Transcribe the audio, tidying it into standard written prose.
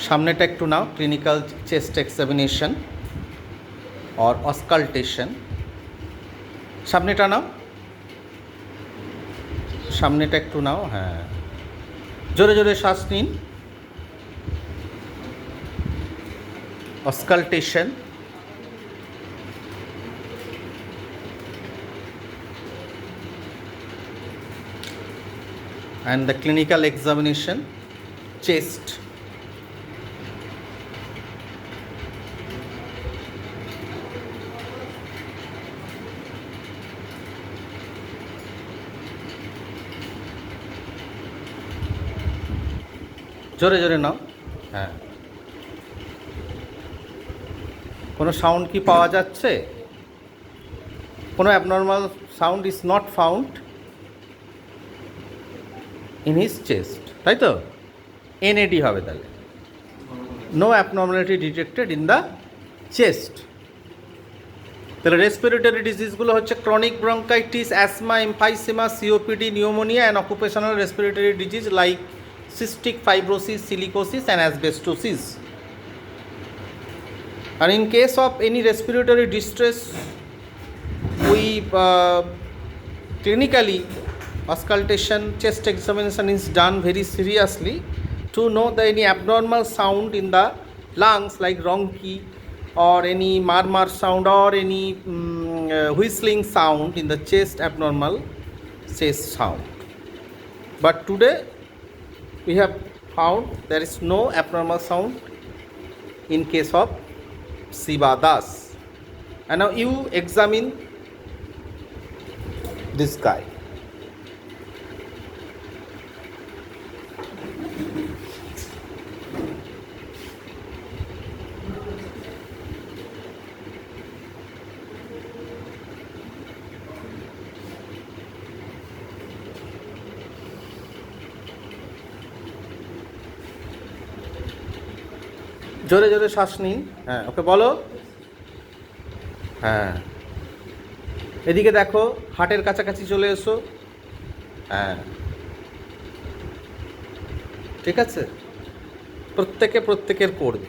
সামনেটা একটু নাও, clinical chest examination or অস্কালটেশন। সামনেটা নাও, সামনেটা একটু নাও। হ্যাঁ, জোরে জোরে শ্বাস নিন। অস্কালটেশন, and the clinical examination, chest. জোরে জোরে নাও। হ্যাঁ, কোনো সাউন্ড কি পাওয়া যাচ্ছে? কোনো abnormal sound is not found in his chest, তাই তো? এনএডি হবে তাহলে, no abnormality detected in the chest. তাহলে রেসপিরেটরি ডিজিজগুলো হচ্ছে chronic bronchitis, asthma, emphysema, COPD, pneumonia and occupational respiratory disease like cystic fibrosis, silicosis and asbestosis. And in case of any respiratory distress, we clinically auscultation, chest examination is done very seriously to know that any abnormal sound in the lungs like ronchi or any murmur sound or any whistling sound in the chest, abnormal chest sound. But today we have found there is no abnormal sound in case of Siva Das. And now you examine this guy. জোরে জোরে শ্বাস নিন। হ্যাঁ, ওকে বলো। হ্যাঁ, এদিকে দেখো, হার্টের কাছাকাছি চলে এসো। হ্যাঁ, ঠিক আছে, প্রত্যেকের করবে।